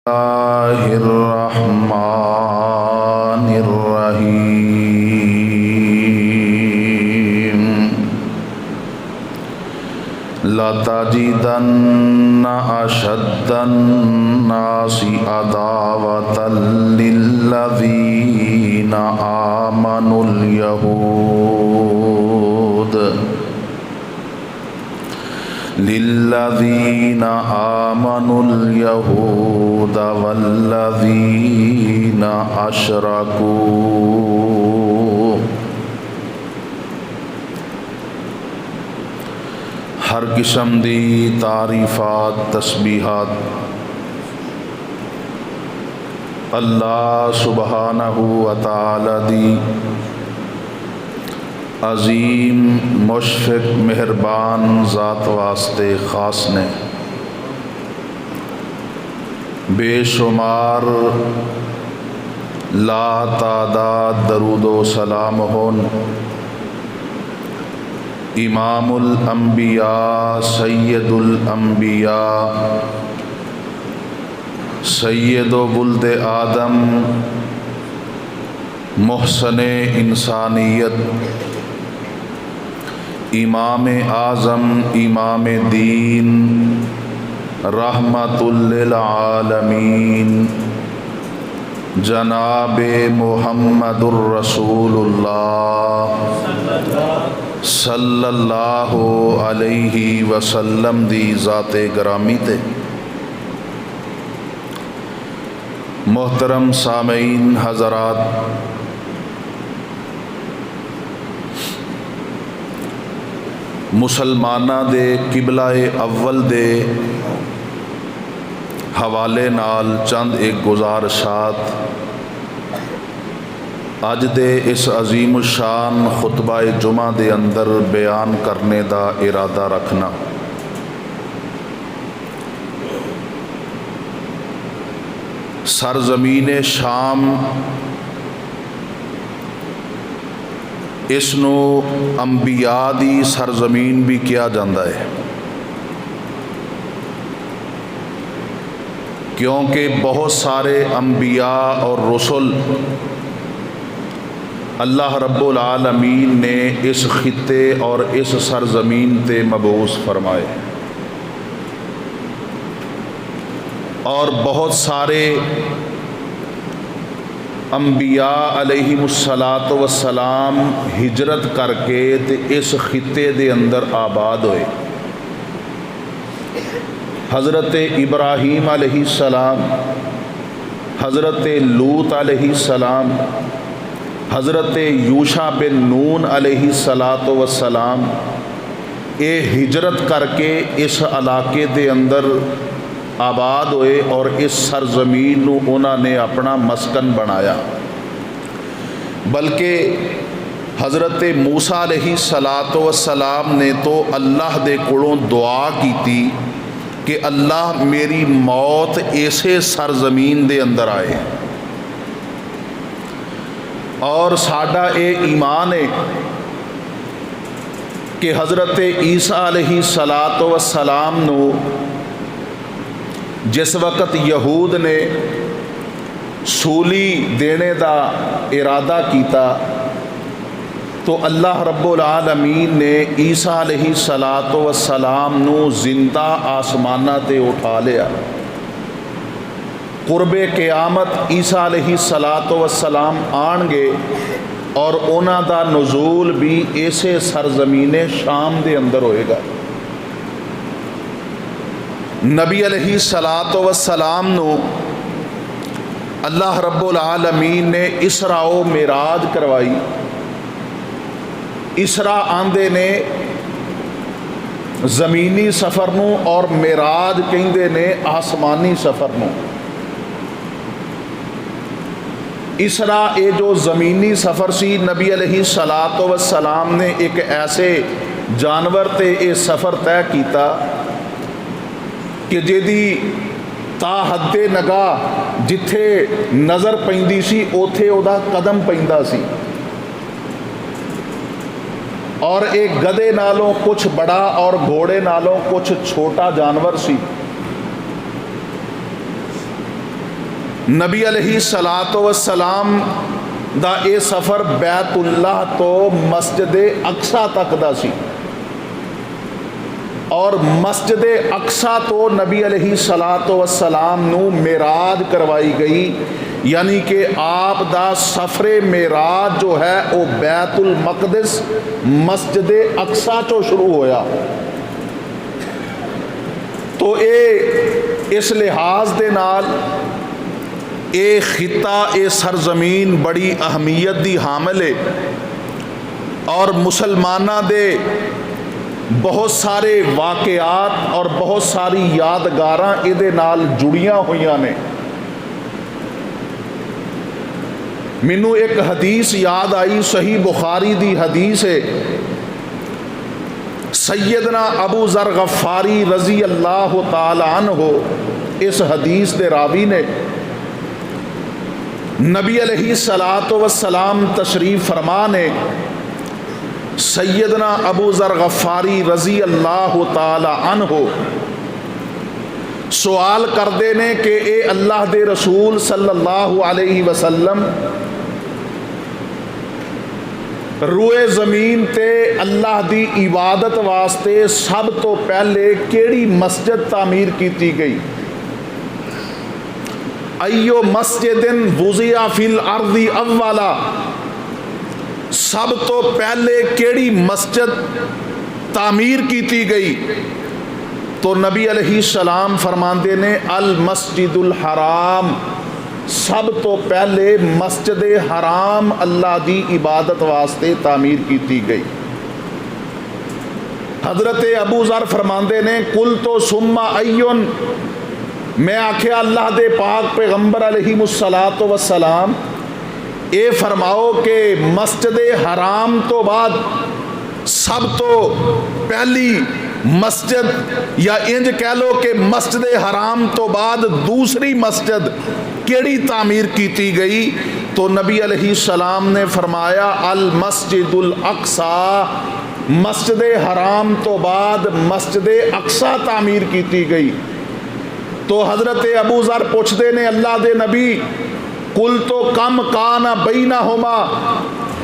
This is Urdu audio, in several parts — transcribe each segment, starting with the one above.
اللہ الرحمن الرحیم لَتَجِدَنَّ أَشَدَّ النَّاسِ عَدَاوَةً لِلَّذِينَ آمَنُوا الْيَهُودَ وَالَّذِينَ أَشْرَكُوا۔ ہر قسم دی تعریفات تسبیحات اللہ سبحانہ و تعالی دی عظیم مشفق مہربان ذات واسطے خاص نے۔ بے شمار لا تعداد درود و سلام ہون امام الانبیاء سید الانبیاء سید و ولد آدم محسن انسانیت امام اعظم امام دین رحمت للعالمین جناب محمد الرسول اللہ صلی اللہ علیہ وسلم دی ذات گرامی تے۔ محترم سامعین حضرات، مسلمانہ دے قبلہ اول دے حوالے نال چند ایک گزارشات اج دے اس عظیم الشان خطبہ جمعہ دے اندر بیان کرنے دا ارادہ رکھنا۔ سرزمین شام اس نو انبیاء دی سرزمین بھی کیا جاندہ ہے، کیونکہ بہت سارے انبیاء اور رسل اللہ رب العالمین نے اس خطے اور اس سرزمین تے مبعوث فرمائے، اور بہت سارے انبیاء علیہم الصلاۃ والسلام ہجرت کر کے تے اس خطے دے اندر آباد ہوئے۔ حضرت ابراہیم علیہ السلام، حضرت لوط علیہ السلام، حضرت یوشع بن نون علیہ الصلاۃ والسلام اے ہجرت کر کے اس علاقے دے اندر آباد ہوئے اور اس سرزمین نو انہوں نے اپنا مسکن بنایا۔ بلکہ حضرت موسیٰ علیہ الصلاۃ والسلام نے تو اللہ دے کولوں دعا کیتی کہ اللہ میری موت ایسے سرزمین دے اندر آئے، اور ساڈا اے ایمان ہے کہ حضرت عیسیٰ علیہ الصلاۃ والسلام نو جس وقت یہود نے سولی دینے دا ارادہ کیتا تو اللہ رب العالمین نے عیسیٰ علیہ الصلاۃ والسلام نو زندہ آسمانہ تے اٹھا لیا۔ قرب قیامت عیسیٰ علیہ الصلاۃ والسلام آن گے اور انہاں دا نزول بھی ایسے سرزمین شام دے اندر ہوئے گا۔ نبی علیہ الصلاۃ والسلام نو اللہ رب العالمین نے اسراء و معراج کروائی۔ اسراء آندے نے زمینی سفر نو اور معراج کہندے نے آسمانی سفر نو۔ اسراء اے جو زمینی سفر سی، نبی علیہ الصلاۃ والسلام نے ایک ایسے جانور تے اے سفر طے کیتا کہ جیدی تا حد نگاہ جتھے نظر پیندی سی اوتھے او دا قدم پیندا سی، اور ایک گدے نالوں کچھ بڑا اور گھوڑے نالوں کچھ چھوٹا جانور سی۔ نبی علیہ صلاۃ وسلام دا اے سفر بیت اللہ تو مسجد اقصی تک دا سی، اور مسجد اقصی تو نبی علیہ صلاۃ وسلام نو معراج کروائی گئی، یعنی کہ آپ دا سفر معراج جو ہے وہ بیت المقدس مسجد اقصی چو شروع ہویا۔ تو اس لحاظ دے نال اے خطہ اے سرزمین بڑی اہمیت دی حامل ہے، اور مسلمانہ دے بہت سارے واقعات اور بہت ساری یادگاراں اے نال جڑیاں ہوئیاں نے۔ مینوں ایک حدیث یاد آئی، صحیح بخاری دی حدیث ہے، سیدنا ابو ذر غفاری رضی اللہ تعالی عنہ اس حدیث دے راوی نے، نبی علیہ الصلاۃ والسلام تشریف فرما نے سیدنا ابو ذر غفاری رضی اللہ تعالی عنہ سوال کردے نے کہ اے اللہ دے رسول صلی اللہ علیہ وسلم، روئے زمین تے اللہ دی عبادت واسطے سب تو پہلے کیڑی مسجد تعمیر کیتی گئی؟ ایو مسجد وضع فی الارض اولا، سب تو پہلے کیڑی مسجد تعمیر کیتی گئی؟ تو نبی علیہ السلام فرماندے نے المسجد الحرام، سب تو پہلے مسجد حرام اللہ دی عبادت واسطے تعمیر کیتی گئی۔ حضرت ابو ذر فرماندے نے کل تو ثم ایون، میں آکھیا اللہ دے پاک پیغمبر علیہ الصلاۃ والسلام اے فرماؤ کہ مسجد حرام تو بعد سب تو پہلی مسجد، یا انج کہہ لو کہ مسجد حرام تو بعد دوسری مسجد کیڑی تعمیر کیتی گئی؟ تو نبی علیہ السلام نے فرمایا المسجد الاقصی، مسجد حرام تو بعد مسجد اقصی تعمیر کیتی گئی۔ تو حضرت ابو ذر پوچھتے نے اللہ دے نبی کل تو کم کان بینہما،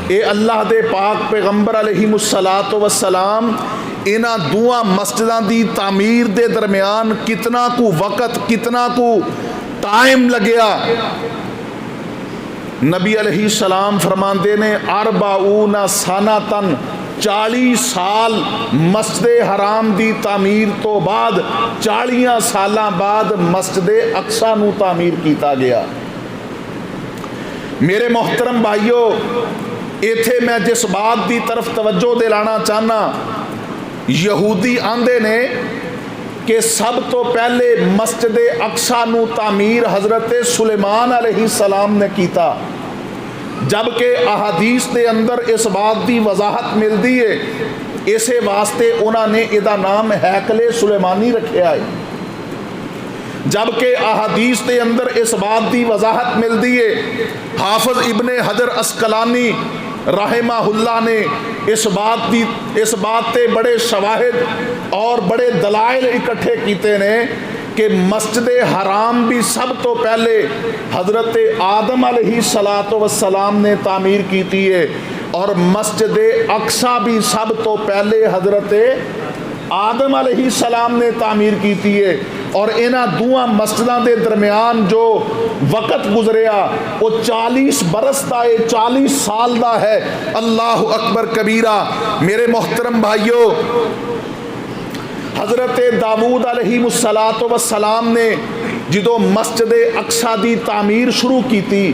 اے اللہ دے پاک پیغمبر علیہ الصلاۃ والسلام انہاں دوہاں مسجداں دی تعمیر دے درمیان کتنا کو وقت، کتنا کو ٹائم لگیا؟ نبی علیہ السلام فرماندے نے 40 سنتن، 40 سال مسجد حرام دی تعمیر تو بعد 40 سالاں بعد مسجد اقصی نو تعمیر کیتا گیا۔ میرے محترم بھائیو، ایتھے میں جس بات دی طرف توجہ دلانا چاہنا، یہودی آندے نے کہ سب تو پہلے مسجد اقصی نو تعمیر حضرت سلیمان علیہ السلام نے کیتا، جبکہ احادیث دے اندر اس بات دی وضاحت ملتی ہے، اسے واسطے انہوں نے ادا نام ہیکل سلیمانی رکھیا ہے، جبکہ احادیث دے اندر اس بات دی وضاحت ملتی ہے، حافظ ابن حجر عسقلانی رحمہ اللہ نے اس بات تے بڑے شواہد اور بڑے دلائل اکٹھے کیتے نے کہ مسجد حرام بھی سب تو پہلے حضرت آدم علیہ السلام نے تعمیر کیتی ہے، اور مسجد اقصی بھی سب تو پہلے حضرت آدم علیہ السلام نے تعمیر کیتی ہے، اور انہاں دوہاں مسجداں دے درمیان جو وقت گزریا وہ 40 برس دا ہے، 40 سال دا ہے۔ اللہ اکبر کبیرہ۔ میرے محترم بھائیو، حضرت داؤد علیہ السلام نے جدو مسجد اقصی دی تعمیر شروع کی تھی،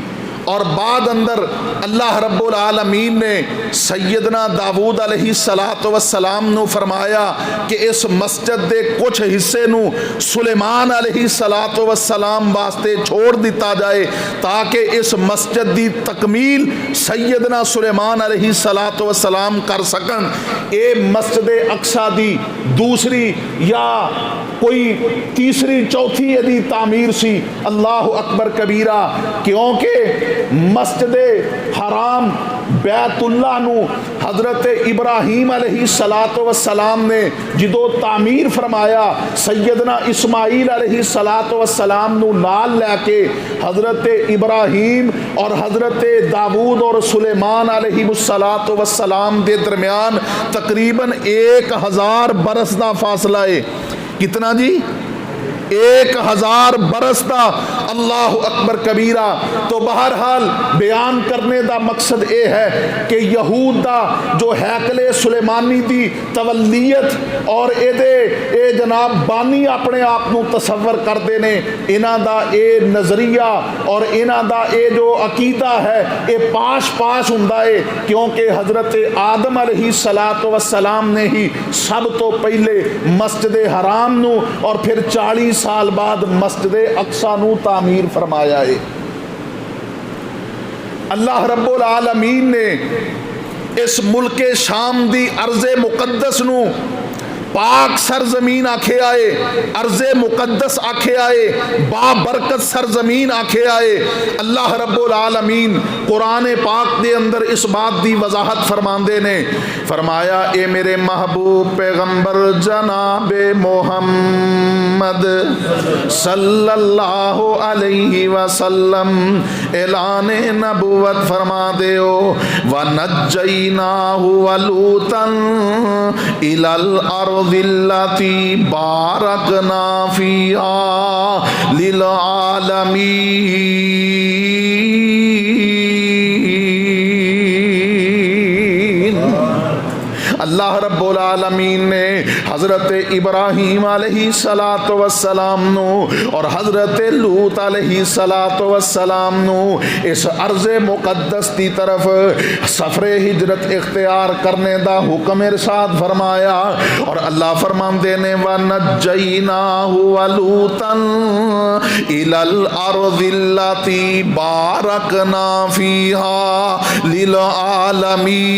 اور بعد اندر اللہ رب العالمین نے سیدنا داؤد علیہ السلام نو فرمایا کہ اس مسجد دے کچھ حصے نو سلیمان علیہ السلام واسطے چھوڑ دیتا جائے، تاکہ اس مسجد دی تکمیل سیدنا سلیمان علیہ السلام کر سکن۔ اے مسجد اقصی دی دوسری یا کوئی تیسری چوتھی دی تعمیر سی۔ اللہ اکبر کبیرہ، کیونکہ مسجد حرام بیت اللہ نو حضرت ابراہیم علیہ السلام نے جدو تعمیر فرمایا، سیدنا اسماعیل علیہ السلام نو نال لے کے حضرت ابراہیم اور حضرت داود اور سلیمان علیہ السلام دے درمیان تقریباً 1000 برس دا فاصلہ ہے۔ کتنا جی؟ 1000 برس دا۔ اللہ اکبر کبیرہ۔ تو بہرحال بیان کرنے دا مقصد اے ہے کہ یہود دا جو ہیکل سلیمانی دی تولیت اور اے جناب بانی اپنے آپ نو تصور کردے نے، انہاں دا اے نظریہ اور انہاں دا اے جو عقیدہ ہے اے پاش ہوندا ہے، کیونکہ حضرت آدم علیہ السلام نے ہی سب تو پہلے مسجد حرام نو اور پھر 40 سال بعد مسجد اقصی نو تعمیر فرمایا ہے۔ اللہ رب العالمین نے اس ملک شام دی ارض مقدس نو پاک سرزمین آکھے آئے، ارض مقدس آکھے آئے، بابرکت سرزمین آکھے آئے۔ اللہ رب العالمین قرآن پاک دے اندر اس بات دی وضاحت فرماندے نے، فرمایا اے میرے محبوب پیغمبر جناب محمد صلی اللہ علیہ وسلم اعلان نبوت فرما دیو، وَنَجَّيْنَاهُ وَلُوطًا إِلَى الْأَرْضِ التي باركنا فيها للعالمين۔ اللہ رب العالمین نے حضرت ابراہیم علیہ السلام نو اور حضرت لوط علیہ السلام نو اس عرض مقدس کی طرف سفر ہجرت اختیار کرنے دا حکم ارشاد فرمایا، اور اللہ فرماندے نے وَنَجَّيْنَاهُ وَلُوطًا إِلَى الْأَرْضِ التي باركنا فيها للعالمين۔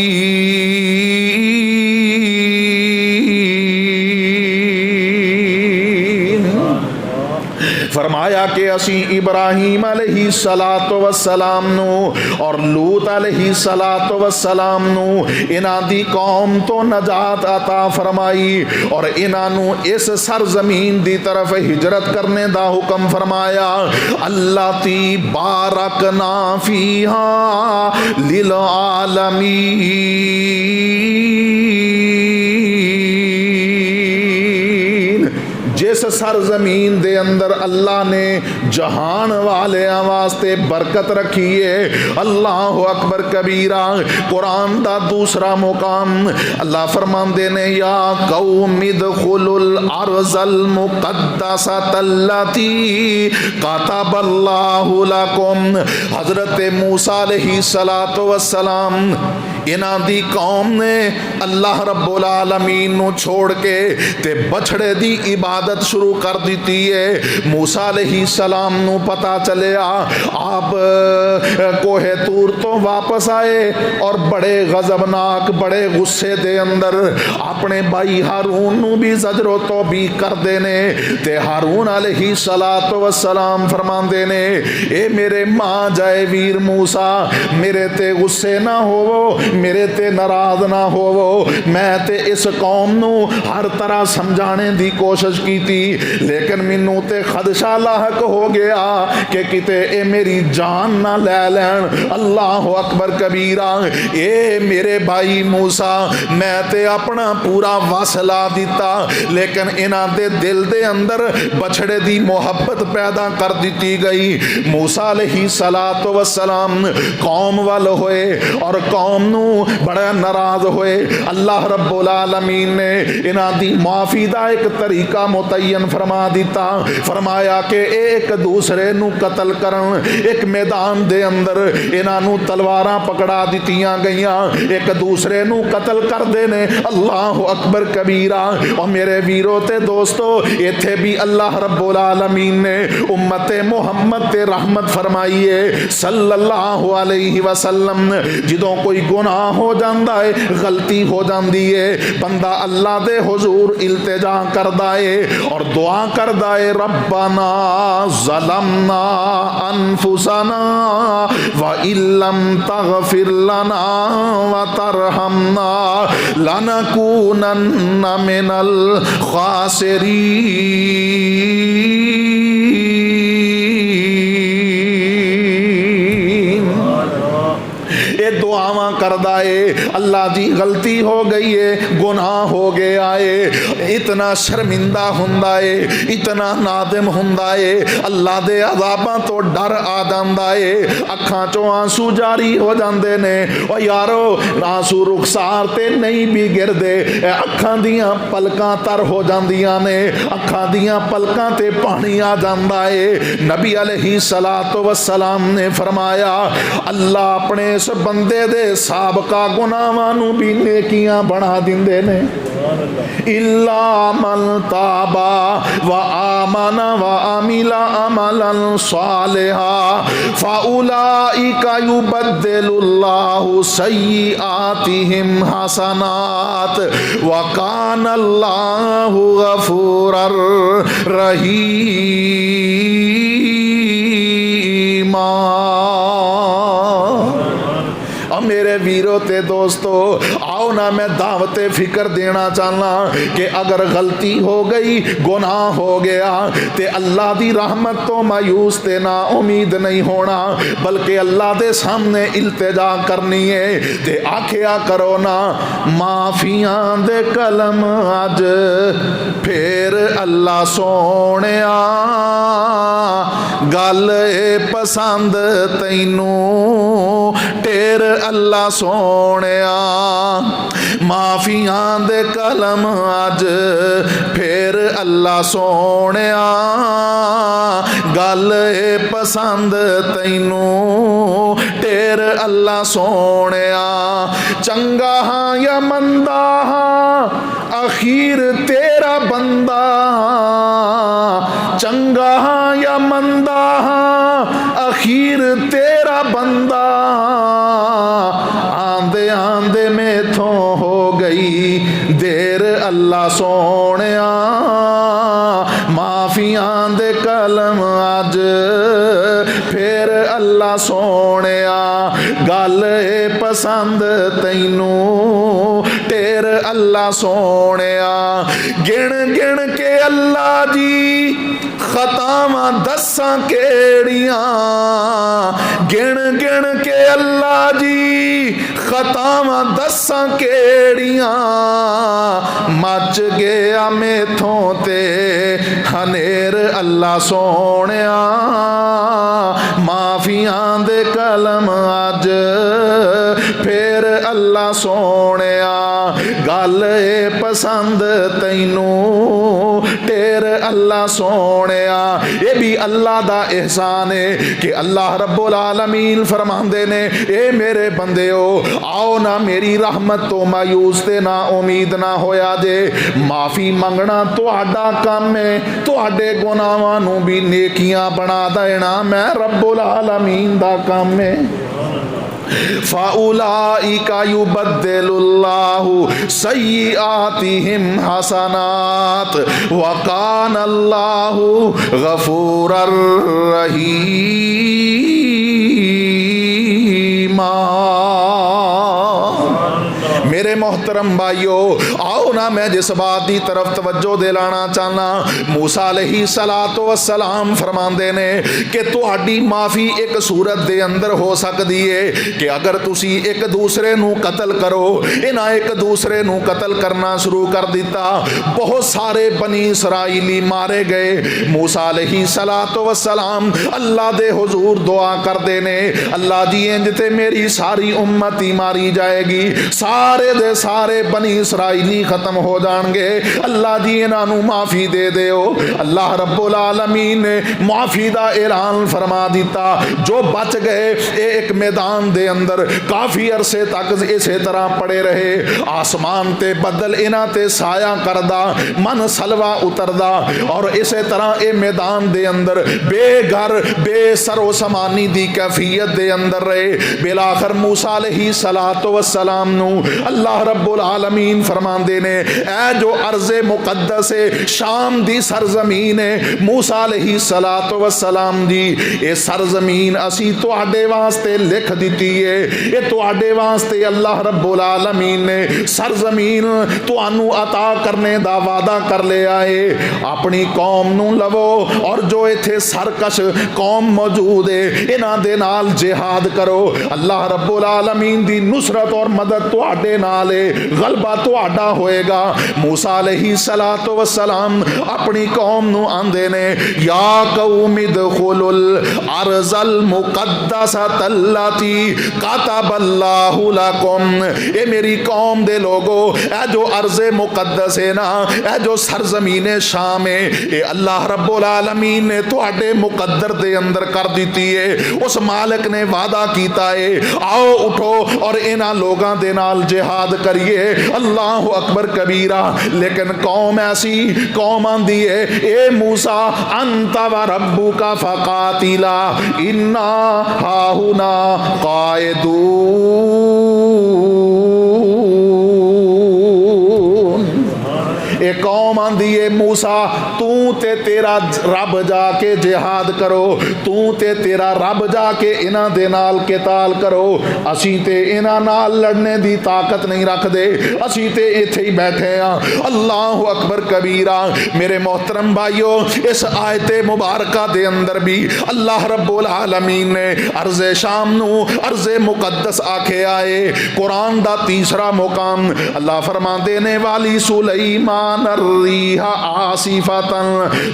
فرمایا کہ اسی ابراہیم علیہ السلام نو اور لوط علیہ السلام نو انہاں دی قوم تو نجات عطا فرمائی اور انہاں نو اس سرزمین دی طرف ہجرت کرنے دا حکم فرمایا، اللاتی بارکنا فیہا للعالمین۔ جس سرزمین دے اندر اللہ نے جہان والے واسطے برکت رکھی ہے۔ اللہ اکبر کبیرہ۔ قرآن دا دوسرا مقام اللہ فرماندے نے، یا قوم ادخلوا الارض المقدسۃ التی کتب اللہ لکم۔ حضرت موسیٰ علیہ السلام انہاں دی قوم نے اللہ رب العالمین نو چھوڑ کے تے بچھڑے دی عبادت شروع کر دیتی ہے۔ موسیٰ علیہ السلام نو پتا چلیا، آپ کوہ طور تو واپس آئے اور بڑے غضبناک بڑے غصے دے اندر اپنے بھائی ہارون نو بھی زجر و توبیخ کر دینے تے ہارون علیہ السلام فرماندے نے، اے میرے ماں جائے ویر موسیٰ، میرے تے غصے نہ ہوو، میرے تے ناراض نہ ہوو، میں تے اس قوم نو ہر طرح سمجھانے دی کوشش کی تھی، لیکن مینوں تے خدشہ لاحق ہو گیا کہ کتے اے میری جان نہ لے لین۔ اللہ اکبر کبیرہ۔ اے میرے بھائی موسیٰ، میں تے اپنا پورا واسلہ دیتا، لیکن انہاں دے دل دے اندر بچھڑے دی محبت پیدا کر دیتی گئی۔ موسیٰ علیہ السلام قوم وال ہوئے اور قوم نو بڑا ناراض ہوئے۔ اللہ رب العالمین نے انہاں دی معافی دا ایک طریقہ متعین فرما دیتا، فرمایا کہ ایک دوسرے نو قتل کرن، ایک میدان دے اندر انہاں نو تلواراں پکڑا دیتیاں گئیاں، ایک دوسرے نو قتل کر دینے۔ اللہ اکبر کبیرہ۔ اور میرے ویرو تے دوستو، ایتھے بھی اللہ رب العالمین نے امت محمد تے رحمت فرمائیے صلی اللہ علیہ وسلم۔ جدوں کوئی گناہ گناہ ہو جاندا ہے، غلطی ہو جاندی ہے، بندہ اللہ دے حضور التجا کردا ہے اور دعا کردا ہے ربنا ظلمنا انفسنا وَإِن لَّمْ تَغْفِرْ لَنَا وَتَرْحَمْنَا لَنَكُونَنَّ مِنَ الْخَاسِرِينَ۔ یہ دعاواں کردا ہے اللہ جی غلطی ہو گئی ہے، گناہ ہو گیا ہے، اتنا شرمندہ ہوندا ہے، اتنا نادم ہوندا ہے، اللہ دے عذاباں تو ڈر آ جاندا ہے، اکھاں چوں آنسو جاری ہو جاندے نے۔ او یارو آنسو رخسار تے نہیں بھی گردے، اکھاں دیاں پلکاں تر ہو جاندیاں نے، اکھاں دیاں پلکاں تے پانی آ جاندا ہے۔ نبی علیہ الصلوۃ والسلام نے فرمایا اللہ اپنے اس بندے دے سابقہ گناہاں نوں بھی نیکیاں بنا دیندے نے۔ الا من تاب وآمن وعمل عملا صالحا فاولئک یبدل اللہ سیئاتہم حسنات وکان اللہ غفورا رحیما۔ میرے ویرو تے دوستو آؤ نا میں دعوت فکر دینا چاہنا کہ اگر غلطی ہو گئی، گناہ ہو گیا تے اللہ دی رحمت تو مایوس تے نا امید نہیں ہونا، بلکہ اللہ دے سامنے التجا کرنی ہے تے آکھیا کرو نا معافیاں دے کلم اج پھر اللہ سونیا گل پسند تینوں ٹیر اللہ سونیا، معافیاں دے کلم اج پھر اللہ سونیا گل پسند تینوں ٹیر اللہ سونیا، چنگا ہاں یا مندا ہاں اخیر تیرا بندہ، چنگا ہاں یا مندا ہاں اخیر تیرا بندہ، آندے آندے میں تھوں ہو گئی دیر اللہ سونیا، معافیاں دے کلم اج پھر اللہ سونیا گل پسند تینوں ٹیر اللہ سونیا، گن گن کے اللہ جی خطاواں دساں کیڑیاں، گن گن کے اللہ جی خطاواں دساں کیڑیاں، مچ گیا میتھوں تے ہنیر اللہ سونیا، معافیاں دے کلم اج پھر اللہ سونیا گل پسند تینوں ٹیر اللہ سونیا۔ یہ بھی اللہ دا احسان ہے کہ اللہ رب العالمین فرماندے نے اے میرے بندیو آؤ نا میری رحمت تو مایوس تے نا امید نہ ہویا جے، معافی منگنا تہاڈا کام ہے، تہاڈے گناہاں نوں بھی نیکیاں بنا دینا میں رب العالمین دا کام ہے۔ فَأُولَئِكَ يُبَدِّلُ اللَّهُ سَيِّئَاتِهِمْ حَسَنَاتٍ وَكَانَ اللَّهُ غَفُورًا رَحِيمًا۔ میرے محترم بھائیو آؤ نا میں جس بات دی طرف توجہ دلانا چاہنا، موسیٰ علیہ السلام فرماندے نے کہ تہاڈی معافی ایک صورت دے اندر ہو سکتی ہے کہ اگر تسی ایک دوسرے نو قتل کرو، انہاں ایک دوسرے نو قتل کرنا شروع کر دیتا، بہت سارے بنی اسرائیلی مارے گئے، موسیٰ علیہ السلام اللہ دے حضور دعا کر دینے اللہ جی انج تے میری ساری امت ہی ماری جائے گی، سارے دے سارے سارے بنی اسرائیلی ختم ہو جان گے، اللہ جی انہاں نوں معافی دے دیو۔ اللہ رب العالمین نے معافی دا اعلان فرما دیتا۔ جو بچ گئے ایک میدان دے اندر کافی عرصے تک اسی طرح پڑے رہے، آسمان تے بدل انہاں تے سایہ کردا، من سلوا اتردا، اور اسی طرح اے میدان دے اندر بے گھر بے سر و سمانی دی کیفیت دے اندر رہے۔ بلاخر موسیٰ علیہ السلام نو اللہ رب العالمین فرماندے نے اے جو ارض مقدس شام دی سرزمین ہے موسیٰ علیہ السلام دی، اے سرزمین اسی تواڈے واسطے لکھ دیتی ہے، اے تواڈے واسطے اللہ رب العالمین نے سرزمین تانوں عطا کرنے دا وعدہ کر لے آئے۔ اپنی قوم نو لو اور جو ایتھے سرکش قوم موجود ہے انہاں دے نال جہاد کرو، اللہ رب العالمین دی نصرت اور مدد تواڈے نال ہے، غلبہ تواڈا ہوئے گا۔ موسیٰ علیہ السلام اپنی قوم نو آندے نے یا قوم ادخلوا الارض المقدسۃ التی کتب اللہ لکم، اے میری قوم دے لوگو اے جو ارض مقدس ہے نا، اے جو سرزمین شام ہے، اے اللہ رب العالمین نے تواڈے مقدر دے اندر کر دیتی ہے۔ اس مالک نے وعدہ کیتا ہے آؤ اٹھو اور انہاں لوگاں دے نال جہاد کریے، اللہ اکبر کبیرہ۔ لیکن قوم ایسی قوم آندی ہے اے موسیٰ انت و ربک فقاتلا انا ہاہنا قائدون، اے قوم آندی ہے موسیٰ تو تے تیرا رب جا کے جہاد کرو، تو تے تیرا رب جا کے انہاں دے نال قتال کرو، اسی تے انہاں نال لڑنے دی طاقت نہیں رکھ دے، اسی تے ایتھے ہی بیٹھے ہاں۔ اللہ اکبر کبیرہ۔ میرے محترم بھائیو، اس آیت مبارکہ دے اندر بھی اللہ رب العالمین نے ارض شام نو ارض مقدس آکھے آئے۔ قرآن دا تیسرا مقام اللہ فرما دینے والی سلیمان الریح عاصفۃ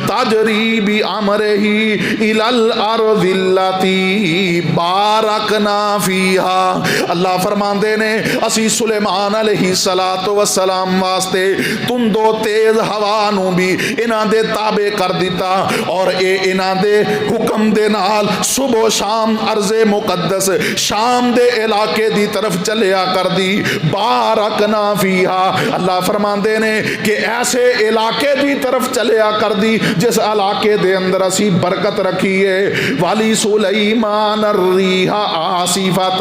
تجری بامرہ الی الارض التی بارکنا فیہا، اللہ فرماندے نے اسی سلیمان علیہ السلام واسطے تندو تیز ہوا نو بھی انہاں دے تابع کر دیتا، اور اے انہاں دے حکم دے نال صبح و شام ارض مقدس شام دے علاقے دی طرف چلیا کر دی، بارکنا فیہا، اللہ فرماندے نے کہ ایسے علاقے دی طرف چلیا کر دی جس علاقے دے اندر اسی برکت رکھی ہے۔ والی سلیمان الریح عاصفۃ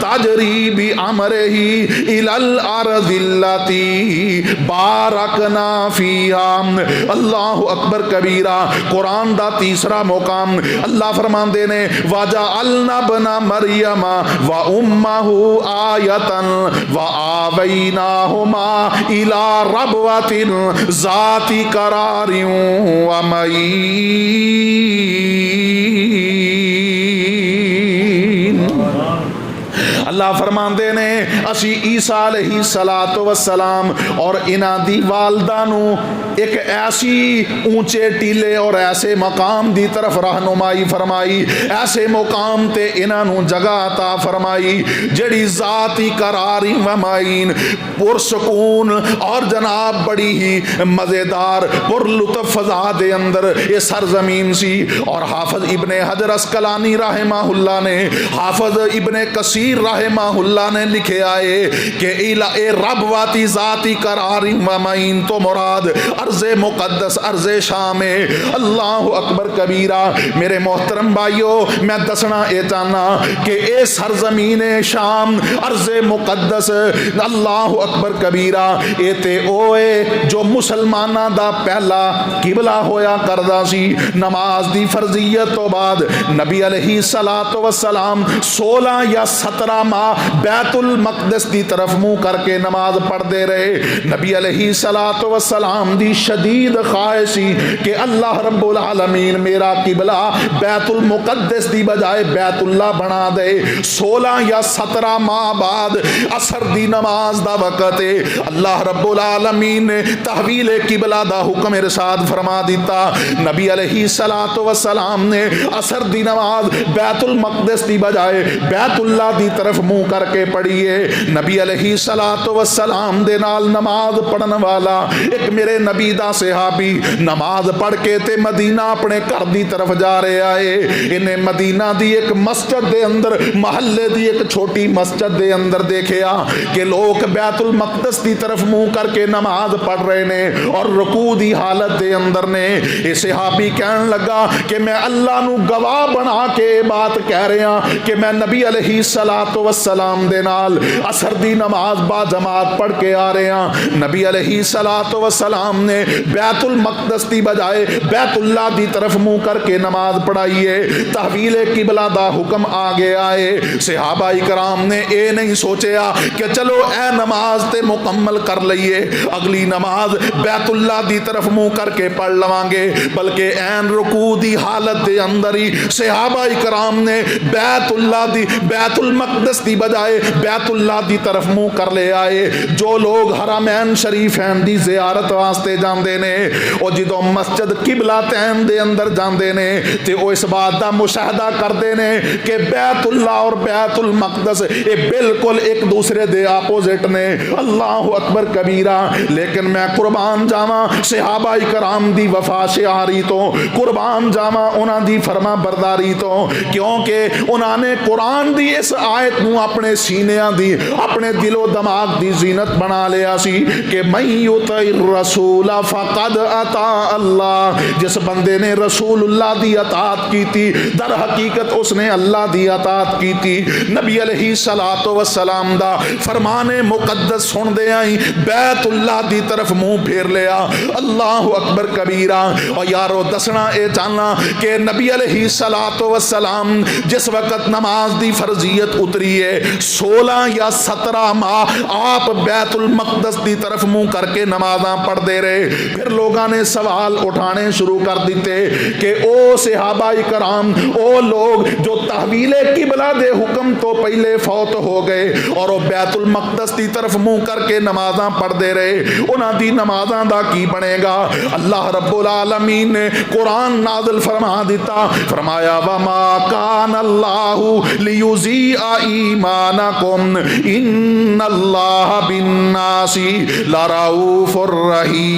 تجری بامرہ الی الارض التی بارکنا فیہا، اللہ اکبر کبیرہ۔ قرآن دا تیسرا مقام اللہ فرماندے نے وجعلنا ابن مریم وامہ آیۃ وآویناہما الی ربوۃ ذات قرار ومعین۔ اللہ فرماندے نے اسی عیسیٰ علیہ السلام اور انہاں دی والدہ نو ایک ایسی اونچے ٹیلے اور ایسے مقام دی طرف رہنمائی فرمائی، ایسے مقام تے انہاں نو جگہ عطا فرمائی جڑی ذاتی قرار و معین، پرسکون اور جناب بڑی ہی مزیدار پر لطف فضا دے اندر یہ سرزمین سی۔ اور حافظ ابن حجر اسقلانی رحمہ اللہ نے، حافظ ابن کثیر رحمہ اللہ نے لکھے آئے کہ اے رب واتی ذاتی قرار و معین تو مراد ارض مقدس ارض شام ہے۔ اللہ اکبر کبیرہ۔ میرے محترم بھائیو، میں دسنا اے چاہنا کہ اے سرزمین شام ارض مقدس اللہ اکبر کبیرہ اے تے اوے جو مسلمانہ دا پہلا قبلہ ہویا کردہ سی۔ نماز دی فرضیت تو بعد نبی علیہ السلام 16 یا 17 ماہ بیت المقدس دی طرف منہ کر کے نماز پڑھ دے رہے۔ نبی علیہ السلام دی شدید خواہشی کہ اللہ رب العالمین میرا قبلہ بیت المقدس دی بجائے بیت اللہ بنا دے۔ 16 یا 17 ماہ بعد عصر دی نماز دا وقت ہے، اللہ رب العالمین نے تحویل قبلہ دا حکم ارشاد فرما دیتا۔ نبی علیہ السلام نے عصر دی نماز بیت المقدس دی بجائے بیت اللہ دی طرف منہ کر کے پڑھیے. نبی علیہ الصلوۃ والسلام دے نال نماز پڑھن والا ایک میرے نبی دا صحابی نماز پڑھ کے تے مدینہ اپنے گھر دی طرف جا رہا ہے. انہیں مدینہ دی ایک مسجد دے اندر محلے دی ایک چھوٹی مسجد دے اندر دیکھیا کہ لوگ بیت المقدس دی طرف منہ کر کے نماز پڑھ رہے نے اور رکوع دی حالت دے اندر نے. یہ صحابی کہنے لگا کہ میں اللہ نو گواہ بنا کے بات کہہ رہا کہ میں نبی علیہ الصلوۃ والسلام دے نال عصر دی نماز با جماعت پڑھ کے آ رہے ہیں. نبی علیہ الصلوۃ والسلام نے بیت المقدس دی بجائے بیت اللہ دی طرف منہ کر کے نماز پڑھائی ہے. تحویل قبلہ دا حکم آ گیا ہے. صحابہ کرام نے اے نہیں سوچیا کہ چلو اے نماز تے مکمل کر لئیے, اگلی نماز بیت اللہ دی طرف منہ کر کے پڑھ لواں گے, بلکہ این رکوع دی حالت دے اندر ہی صحابہ کرام نے بیت المقدس دی بجائے بیت اللہ دی طرف منہ کر لے آئے. جو لوگ حرمین شریفین دی زیارت واسطے جاندے نے او جدوں مسجد قبلہ تین دے اندر جاندے نے تے او اس بات دا مشاہدہ کردے نے کہ بیت اللہ اور بیت المقدس اے بالکل ایک دوسرے دے اپوزٹ نے. اللہ اکبر کبیرہ. لیکن میں قربان جاواں صحابہ کرام دی وفا شعاری تو, قربان جاواں انہاں دی فرما برداری تو, کیونکہ انہاں نے قرآن دی اس آیت نو اپنے سینیاں دی اپنے دل و دماغ دی زینت بنا لیا سی کہ من یطع الرسول فقد اطاع اللہ. جس بندے نے رسول اللہ دی اطاعت کی تھی در حقیقت اس نے اللہ دی اطاعت کی تھی. نبی علیہ الصلوۃ والسلام دا فرمان مقدس سن دے آئی بیت اللہ دی طرف منہ پھیر لیا. اللہ اکبر کبیرہ. اور یارو دسنا اے جاننا کہ نبی علیہ الصلوۃ والسلام جس وقت نماز دی فرضیت اتری ہے 16 یا 17 ماہ آپ بیت المقدس دی طرف منہ کر کے نمازاں پڑھ دے رہے. پھر لوگاں نے سوال اٹھانے شروع کر دیتے کہ او صحابہ کرام, او لوگ جو تحویل قبلہ دے حکم تو پہلے فوت ہو گئے اور وہ بیت المقدس دی طرف منہ کر کے نمازاں پڑھ دے رہے, انہاں دی نمازاں دا کی بنے گا؟ اللہ رب العالمین نے قرآن نازل فرما دیتا, فرمایا وما کان اللہ لیضیع ایمانکم ان اللہ بالناس لرؤوف الرحیم.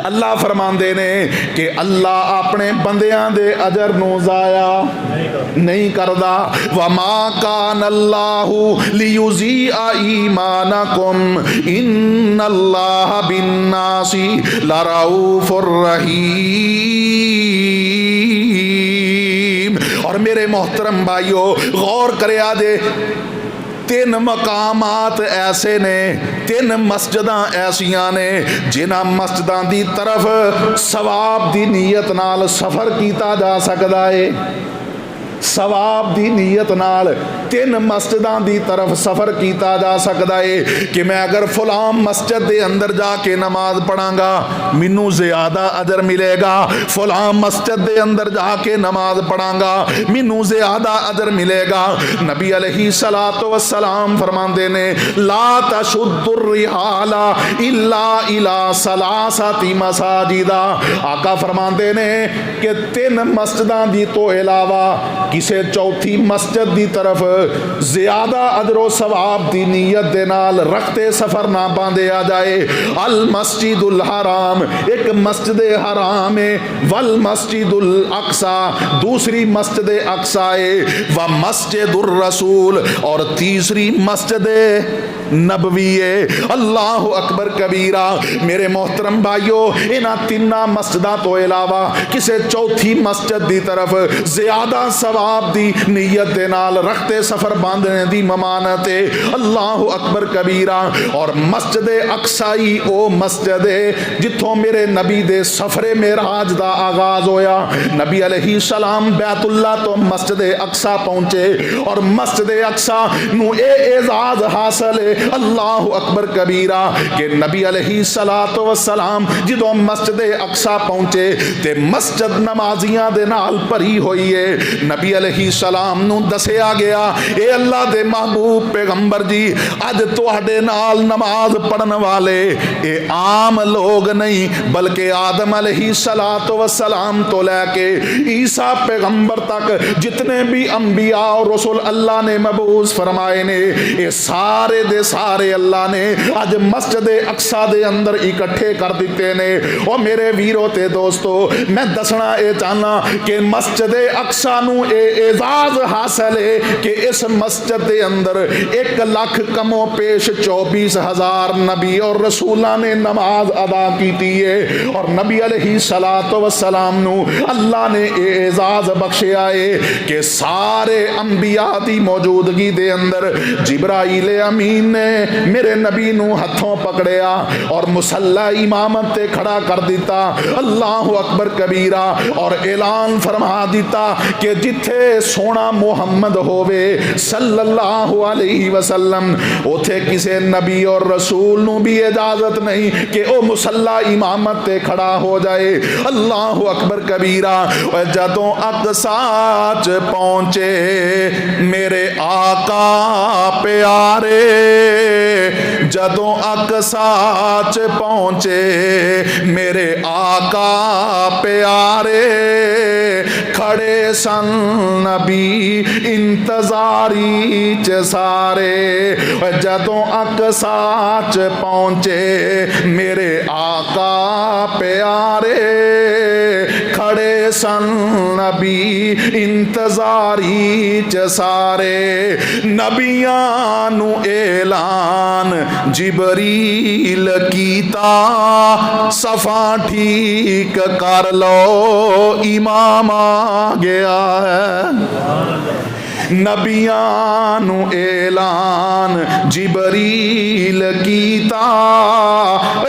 اللہ فرماندے نے کہ اللہ اپنے بندیاں دے اجر نو ضائع نہیں کردا. وما کان اللہ لیضیع ایمانکم ان اللہ بالناس لرؤوف الرحیم. اور میرے محترم بھائیو غور کریا جے, 3 مقامات ایسے نے, 3 مسجداں ایسیاں نے جنہاں مسجداں دی طرف ثواب دی نیت نال سفر کیتا جا سکدا ہے. ثواب دی نیت نال 3 مسجداں دی طرف سفر کیتا جا سکدا ہے کہ میں اگر فلاں مسجد دے اندر جا کے نماز پڑھاں گا مینوں زیادہ اجر ملے گا, فلاں مسجد دے اندر جا کے نماز پڑھاں گا مینوں زیادہ اجر ملے گا. نبی علیہ الصلوۃ والسلام فرماندے نے لا تشد الرحال الا الى 3 مساجد. آقا فرماندے نے کہ 3 مسجداں دی تو علاوہ کسے چوتھی مسجد دی طرف زیادہ اجر و ثواب دی نیت دے نال رکھتے سفر نہ باندھے آ جائے. المسجد الحرام ایک مسجد حرام ہے, والمسجد الاقصی دوسری مسجد اقصی ہے, ومسجد الرسول اور تیسری مسجد نبوی ہے. اللہ اکبر کبیرہ. میرے محترم بھائیو انہاں 3 مسجداں تو علاوہ کسے چوتھی مسجد دی طرف زیادہ ثواب دی نیت دے نال رکھتے سفر باندھنے دی ممانت ہے. اللہ اکبر کبیرہ. اور مسجد اقصی او مسجد ہے جتھوں میرے نبی دے سفر معراج دا آغاز ہویا. نبی علیہ السلام بیت اللہ تو مسجد اقصی پہنچے اور مسجد اقصی نو اے اعزاز حاصل ہے اللہ اکبر کبیرہ کہ نبی علیہ الصلوۃ والسلام جدوں مسجد اقصی پہنچے تے مسجد نمازیاں دے نال بھری ہوئی ہے. نبی نبی علیہ السلام نو دسیا گیا اے اللہ دے محبوب پیغمبر جی اج تواڈے نال نماز پڑھن والے اے عام لوگ نہیں بلکہ آدم علیہ السلام تو لے کے عیسیٰ پیغمبر تک جتنے بھی انبیاء اور رسول اللہ نے مبعوث فرمائے نے اے سارے دے سارے اللہ نے اج مسجد اقصی دے اندر اکٹھے کر دیتے نے۔ اور میرے ویرو تے دوستو میں دسنا اے چاہنا کہ مسجد اقصی نو اے اعزاز حاصل ہے کہ اس مسجد دے اندر 1,00,000 کم و پیش 24,000 نبی اور رسولہ نے نماز ادا کیتی ہے۔ اور نبی علیہ السلام نو اللہ نے اعزاز بخشیا ہے کہ سارے انبیاء دی موجودگی دے اندر جبرائیل امین نے میرے نبی نو ہتھوں پکڑیا اور مصلی امامت تے کھڑا کر دیتا، اللہ اکبر کبیرہ، اور اعلان فرما دیتا کہ جتھے سونا محمد ہووے صلی اللہ علیہ وسلم اوتھے کسے نبی اور رسول نو بھی اجازت نہیں کہ او مصلی امامت تے کھڑا ہو جائے۔ اللہ اکبر کبیرہ۔ جدوں اقصی چ پہنچے میرے آقا پیارے، جدوں اقصی چ پہنچے میرے آقا پیارے، کھڑے سن نبی انتظاری چ سارے، جدوں اقصی چ پہنچے میرے آقا پیارے، کھڑے سن نبی انتظاری چ سارے، نبیاں نو اعلان جبریل کیتا، صفا ٹھیک کر لو امام آ گیا ہے۔ نبیاں نو اعلان جبریل کیتا،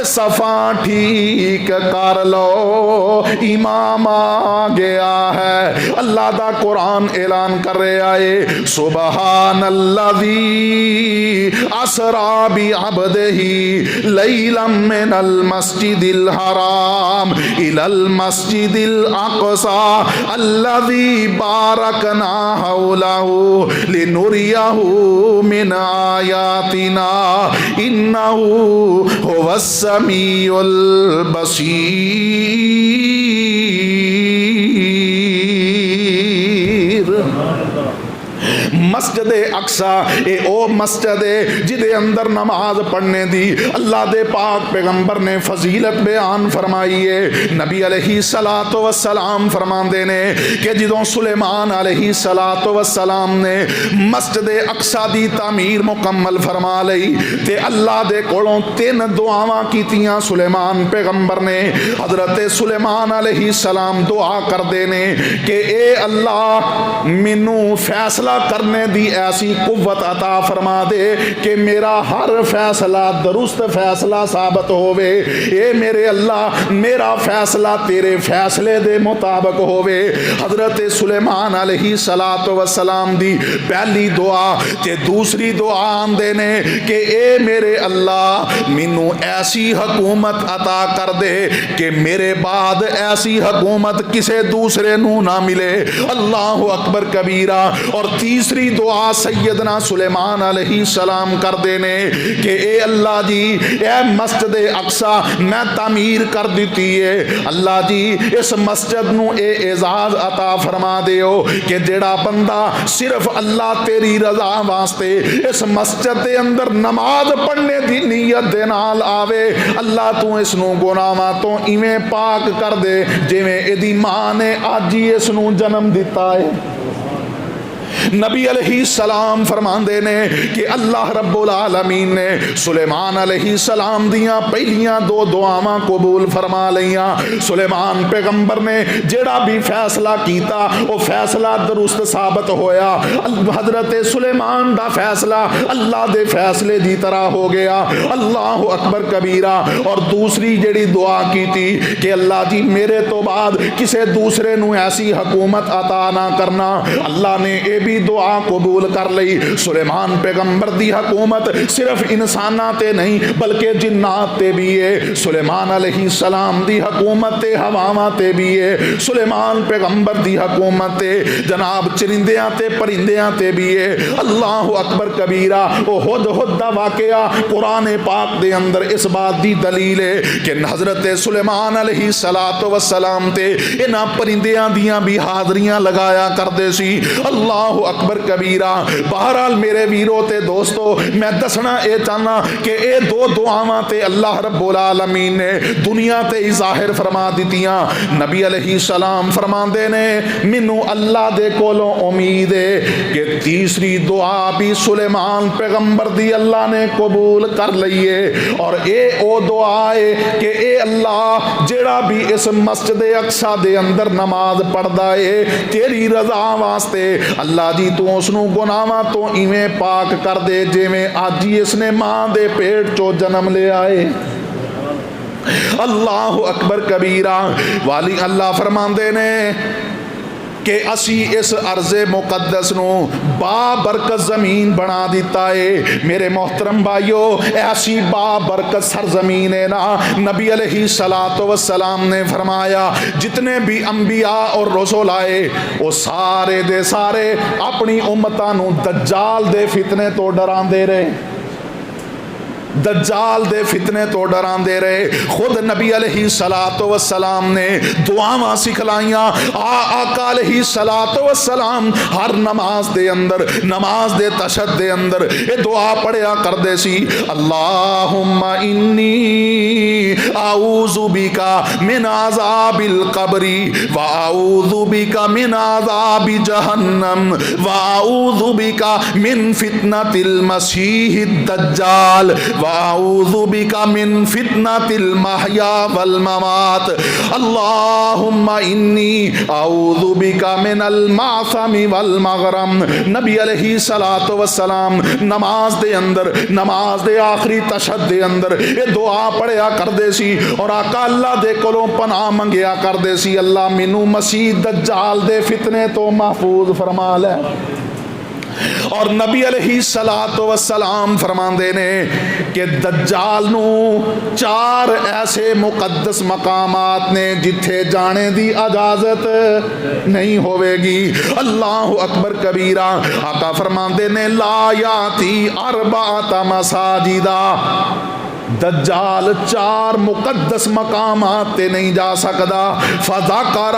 صفا ٹھیک کر لو امام آ گیا ہے۔ اللہ دا قرآن اعلان کر رہا ہے سبحان الذی اسرا بعبدہ لیلا من المسجد الحرام الی المسجد الاقصی الذی بارکنا حولہ لنریہ من آیاتنا انہ هو السمیع البصیر۔ مسجد اقصی اے او مسجد ہے جدے اندر نماز پڑھنے دی اللہ دے پاک پیغمبر نے فضیلت بیان فرمائی ہے۔ نبی علیہ السلام فرماندے نے کہ جدوں سلیمان علیہ السلام نے مسجد اقصی دی تعمیر مکمل فرما لئی تے اللہ دے کولوں 3 دعاواں کیتیاں سلیمان پیغمبر نے۔ حضرت سلیمان علیہ السلام دعا کر دے نے کہ اے اللہ مینوں فیصلہ کرنے دی ایسی قوت عطا فرما دے کہ میرا ہر فیصلہ درست فیصلہ ثابت ہوئے۔ اے میرے اللہ میرا فیصلہ تیرے فیصلے دے مطابق ہوئے۔ حضرت سلیمان علیہ السلام دی پہلی دعا تے دوسری دعا آندے نے کہ اے میرے اللہ مینوں ایسی حکومت عطا کر دے کہ میرے بعد ایسی حکومت کسے دوسرے نو نہ ملے۔ اللہ اکبر کبیرہ۔ اور تیسری دعا سیدنا سلیمان علیہ السلام کر دینے کہ اے اللہ جی اے مسجد اقصی میں تعمیر کر دیتی ہے، اللہ جی اس مسجد نو اے اعزاز عطا فرما دیو کہ جڑا بندہ صرف اللہ تیری رضا واسطے اس مسجد دے اندر نماز پڑھنے دی نیت دے نال آوے، اللہ تو اس نو گناہاں تو ایویں پاک کر دے جویں ایدی ماں نے اج ہی اس نو جنم دیتا ہے۔ نبی علیہ السلام فرماندے نے کہ اللہ رب العالمین نے سلیمان علیہ السلام دیاں پہلیاں 2 دعاواں قبول فرما لیاں۔ سلیمان پیغمبر نے جڑا بھی فیصلہ کیتا وہ فیصلہ درست ثابت ہویا۔ حضرت سلیمان دا فیصلہ اللہ دے فیصلے دی طرح ہو گیا۔ اللہ اکبر کبیرہ۔ اور دوسری جڑی دعا کیتی کہ اللہ جی میرے تو بعد کسے دوسرے نو ایسی حکومت عطا نہ کرنا، اللہ نے اے بھی بھی دعا قبول کر لئی۔ سلیمان پیغمبر دی حکومت صرف انساناں تے نہیں بلکہ جنات تے بھی ہے۔ سلیمان علیہ السلام دی حکومت تے ہواواں تے بھی ہے۔ سلیمان پیغمبر دی حکومت تے جناب چرندیاں تے پرندیاں تے بھی ہے۔ اللہ اکبر کبیرہ۔ او ہدہد دا واقعہ قرآن پاک دے اندر اس بات دی دلیل ہے کہ حضرت سلیمان علیہ السلام تے انہاں پرندیاں دیاں بھی حاضریاں لگایا کردے سی۔ اللہ اکبر کبیرہ۔ بہرحال میرے ویرو تے دوستو میں دسنا اے چاہنا کہ اے دو دعاواں تے اللہ رب العالمین نے دنیا تے ہی ظاہر فرما دیتیاں۔ نبی علیہ السلام فرماندے نے منو اللہ دے کولوں امید ہے کہ تیسری دعا بھی سلیمان پیغمبر دی اللہ نے قبول کر لئیے، اور اے او دعا ہے کہ اے اللہ جڑا بھی اس مسجد اقصی دے اندر نماز پڑھدا ہے تیری رضا واسطے اللہ جی تو اس نو گناہاں تو ایویں پاک کر دے جویں اج ہی اس نے ماں دے پیٹ چوں جنم لے آئے۔ اللہ اکبر کبیرہ۔ والی اللہ فرماندے نے کہ اسی اس عرض مقدس نو بابرکت زمین بنا دیتا ہے۔ میرے محترم بھائیو ایسی بابرکت سرزمین ہے نا، نبی علیہ السلام نے فرمایا جتنے بھی انبیاء اور رسول آئے وہ سارے دے سارے اپنی امتاں نو دجال دے فتنے تو ڈران دے رہے، دجال دے فتنے تو ڈران دے رہے۔ خود نبی علیہ السلام نے دعاواں سکھلائیاں۔ آقا علیہ السلام ہر نماز دے اندر، نماز دے تشہد دے اندر یہ دعا پڑھیا کر دے سی، اللہم انی اعوذ بکا من عذاب القبر واعوذ بکا من عذاب جہنم واعوذ بکا من فتنۃ المسیح الدجال وَأَعُوذُ بِكَ مِن فِتْنَةِ الْمَحْيَا وَالْمَمَاتِ اللہم انی اعوذ بِكَ مِنَ الْمَعْثَمِ وَالْمَغْرَمِ۔ نبی علیہ السلام نماز دے اندر، نماز دے آخری تشہد دے اندر یہ دعا پڑھیا کر دے سی، اور آقا اللہ دے کولوں پناہ منگیا کر دے سی، اللہ مینوں مسیح دجال دے فتنے تو محفوظ فرما لے۔ اور نبی علیہ السلام فرماندے نے کہ دجال نو 4 ایسے مقدس مقامات نے جتھے جانے دی اجازت نہیں ہوئے گی۔ اللہ اکبر کبیرہ۔ آقا فرماندے نے لا یاتی 4 مساجدہ، دجال 4 مقدس مقامات تے نہیں جا سکدا۔ فذکر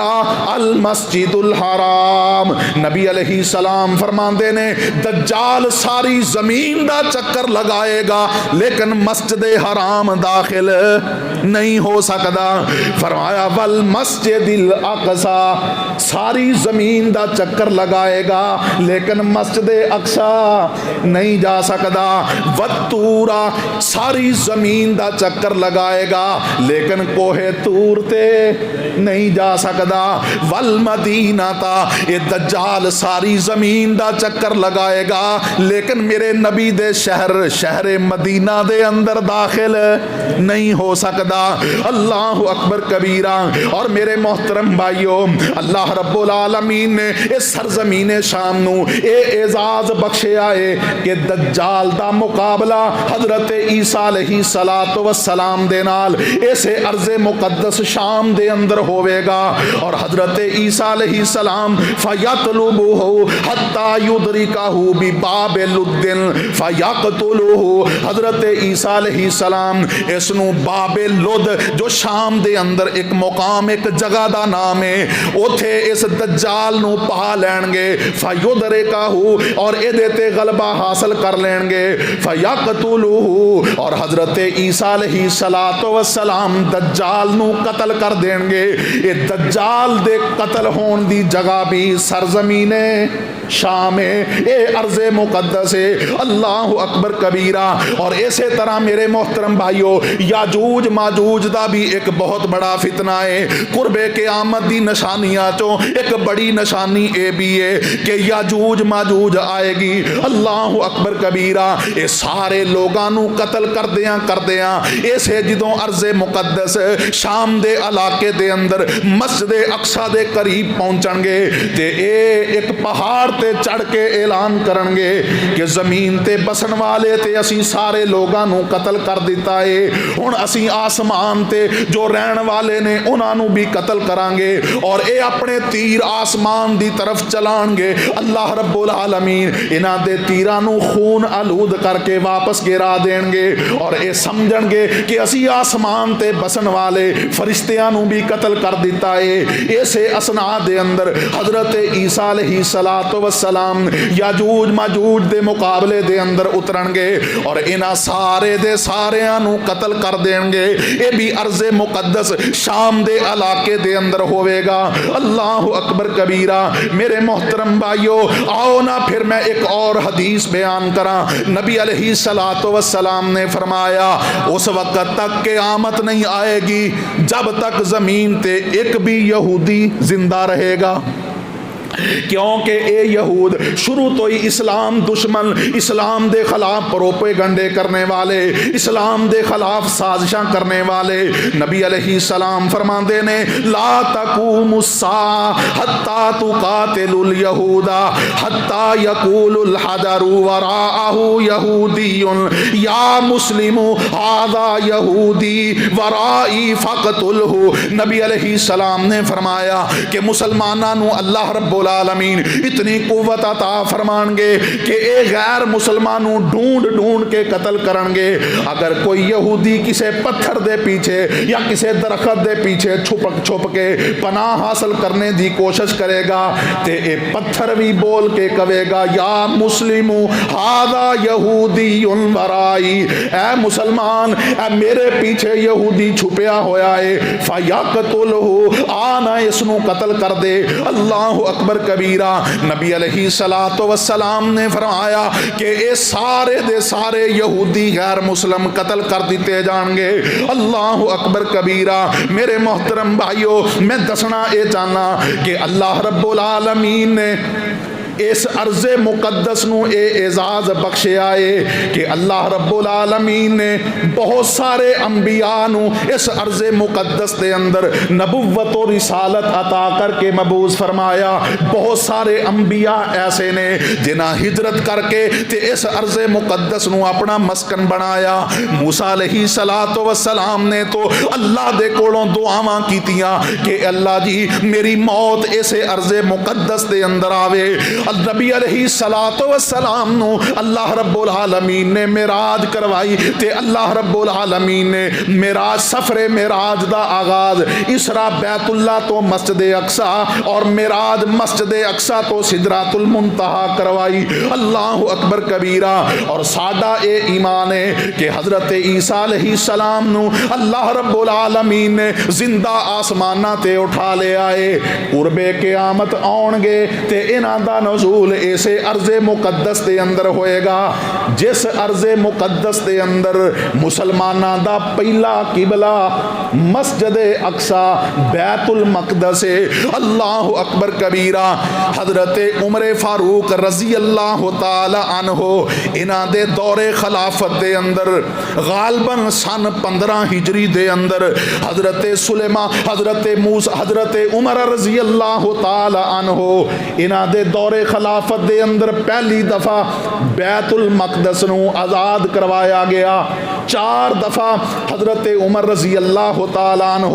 المسجد الحرام، نبی علیہ السلام فرماندے نے دجال ساری زمین دا چکر لگائے گا لیکن مسجد حرام داخل نہیں ہو سکدا۔ فرمایا والمسجد الاقصی، ساری زمین دا چکر لگائے گا لیکن مسجد اقصی نہیں جا سکدا۔ والطور، ساری زمین دا چکر لگائے گا لیکن کوہ طور تے نہیں جا سکدا۔ والمدینہ تا، یہ دجال ساری زمین دا چکر لگائے گا لیکن میرے نبی دے شہر مدینہ دے اندر داخل نہیں ہو سکدا۔ اللہ اکبر کبیرہ۔ اور میرے محترم بھائیو اللہ رب العالمین نے اس سرزمین شام نو اے اعزاز بخشیا ہے کہ دجال دا مقابلہ حضرت عیسیٰ علیہ السلام دے نال اسے ارض مقدس شام دے اندر ہوئے گا، اور حضرت عیسیٰ علیہ السلام فَيَطْلُبُهُ حَتَّى يُدْرِكَهُ بِبَابِ لُدٍ فَيَقْتُلُهُ۔ حضرت عیسیٰ علیہ السلام اس نو باب لد جو شام دے اندر ایک مقام، ایک جگہ دا نام ہے، اوتھے اس دجال نو پا لین گے، فَيُدْرِكَهُ، اور اے تے غلبہ حاصل کر لین گے، فَيَقْتُلُهُ، اور حضرت عیسیٰ علیہ السلام دجال نو قتل کر دین گے۔ یہ دجال دے قتل ہون دی جگہ بھی سرزمین شام ہے، اے ارض مقدس ہے۔ اللہ اکبر کبیرہ۔ اور اسی طرح میرے محترم بھائیو یاجوج ماجوج دا بھی ایک بہت بڑا فتنہ ہے۔ قرب قیامت دی نشانیاں چوں ایک بڑی نشانی اے بھی ہے کہ یاجوج ماجوج آئے گی۔ اللہ اکبر کبیرہ۔ اے سارے لوگاں نو قتل کر دیاں اسے جدوں ارض مقدس شام دے علاقے دے اندر مسجد اقصی دے قریب پہنچن گے تے اے ایک پہاڑ تے چڑھ کے اعلان کرن گے کہ زمین تے بسن والے تے اسی سارے لوگاں نو قتل کر دیتا ہے، ہن اسی آسمان تے جو رہن والے نے انہاں نو بھی قتل کران گے، اور اے اپنے تیر آسمان دی طرف چلان گے۔ اللہ رب العالمین انہاں دے تیراں نو خون آلود کر کے واپس گرا دین گے، اور اے سمجھن گے کہ اسی آسمان تے بسن والے فرشتیاں نو بھی قتل کر دیتا ہے۔ ایسے اسنا دے اندر حضرت عیسیٰ علیہ السلام یاجوج ماجوج دے مقابلے دے اندر اترن گے، اور انہاں سارے دے ساریاں نو قتل کر دین گے۔ اے بھی ارض مقدس شام دے علاقے دے اندر ہوئے گا۔ اللہ اکبر کبیرہ۔ میرے محترم بھائیو، آؤ نا پھر میں ایک اور حدیث بیان کراں۔ نبی علیہ السلام نے فرمایا اس وقت تک قیامت نہیں آئے گی جب تک زمین تے ایک بھی یہودی زندہ رہے گا، کیونکہ اے یہود شروع تو ہی اسلام دشمن، اسلام دے خلاف پروپیگنڈے کرنے والے، اسلام دے خلاف سازشاں کرنے والے۔ نبی علیہ السلام فرماندے نے لا تقوم الساعہ حتی تقاتل اليہود حتی یقول الحجر وراءہ یہودی یا مسلم ھذا یہودی ورائی فقتلہ۔ نبی علیہ السلام نے فرمایا کہ مسلمانوں اللہ رب العالمین اتنی قوت عطا فرمان گے کہ اے غیر مسلمانوں ڈھونڈ ڈھونڈ کے قتل کرن گے۔ اگر کوئی یہودی کسے پتھر دے پیچھے یا کسے درخت دے پیچھے چھپ کے پناہ حاصل کرنے دی کوشش کرے گا تے اے پتھر بھی بول کے کہے گا یا مسلم ھذا یہودی ورائی، اے مسلمان اے میرے پیچھے یہودی چھپیا ہویا ہے، فیقتلہ، آنا اس نو قتل کر دے۔ اللہ اکبر کبیرہ۔ نبی علیہ السلام نے فرمایا کہ اے سارے دے سارے یہودی غیر مسلم قتل کر دیتے جان گے۔ اللہ اکبر کبیرہ۔ میرے محترم بھائیو، میں دسنا اے جانا کہ اللہ رب العالمین نے اس عرض مقدس نو اے اعزاز بخشیا ہے کہ اللہ رب العالمین نے بہت سارے انبیاء نو اس عرض مقدس دے اندر نبوت و رسالت عطا کر کے مبعوث فرمایا۔ بہت سارے انبیاء ایسے نے جنہاں ہجرت کر کے تے اس عرض مقدس نو اپنا مسکن بنایا۔ موسیٰ علیہ السلام نے تو اللہ دے کولوں دعاواں کیتیاں کہ اللہ جی میری موت اس عرض مقدس دے اندر آوے۔ نبی علیہ السلام نو اللہ رب العالمین نے معراج کروائی تے اللہ رب العالمین نے معراج سفر معراج دا آغاز اسرا بیت اللہ تو مسجد اقصی اور معراج مسجد اقصی تو سدرۃ المنتہا کروائی۔ اللہ اکبر کبیرہ۔ اور ساڈا اے ایمان ہے کہ حضرت عیسیٰ علیہ السلام نو اللہ رب العالمین نے زندہ آسماناں تے اٹھا لے آئے۔ قرب قیامت آن گے تے انہاں دا نزول ایسے عرض مقدس دے اندر ہوئے گا جس عرض مقدس دے اندر مسلمانہ دا پہلا قبلہ مسجد اقصی بیت المقدس۔ اللہ اکبر کبیرہ۔ حضرت عمر فاروق رضی اللہ تعالی عنہ انہاں دے دور خلافت دے اندر غالباً سن 15 ہجری دے اندر حضرت سلیمان حضرت موسیٰ حضرت عمر رضی اللہ تعالی عنہ انہاں دے دور خلافت دے اندر پہلی دفعہ بیت المقدس نو آزاد کروایا گیا۔ 4 دفعہ حضرت عمر رضی اللہ تعالی عنہ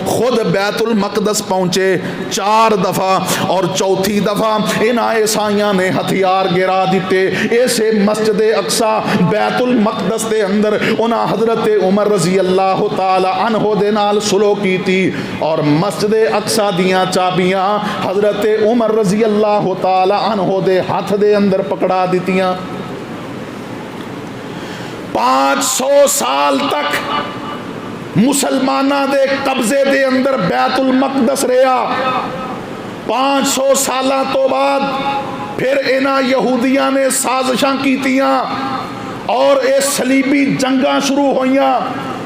خود بیت المقدس پہنچے 4 دفعہ، اور چوتھی دفعہ انہاں عیسائیاں نے ہتھیار گرا دیتے۔ ایسے مسجد اقصی بیت المقدس دے اندر انہاں حضرت عمر رضی اللہ تعالی عنہ دے نال سلو کی تھی، اور مسجد اقصی دیاں چابیاں حضرت عمر رضی اللہ تعالی عنہ دے ہاتھ دے اندر پکڑا دیتیاں۔ 500 سال تک مسلمانہ دے قبضے دے اندر بیت المقدس رہا۔ 500 سالہ تو بعد پھر انہاں یہودیاں نے سازشاں کیتیاں اور اے صلیبی جنگاں شروع ہوئیاں،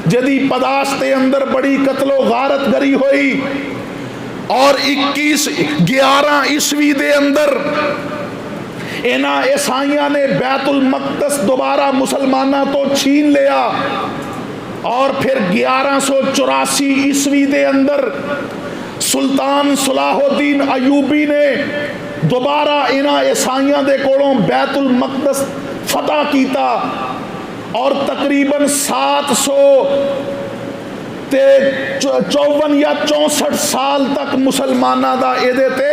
جدی پداش دے اندر بڑی قتل و غارت گری ہوئی، اور 11 عیسوی دے اندر انہاں عیسائیاں نے بیت المقدس دوبارہ مسلمانہ تو چھین لیا، اور پھر 1184 عیسوی دے اندر سلطان صلاح الدین ایوبی نے دوبارہ انہاں عیسائیاں دے کولوں بیت المقدس فتح کیتا اور تقریباً 754 یا 64 سال تک مسلمانہ دا ایدے تے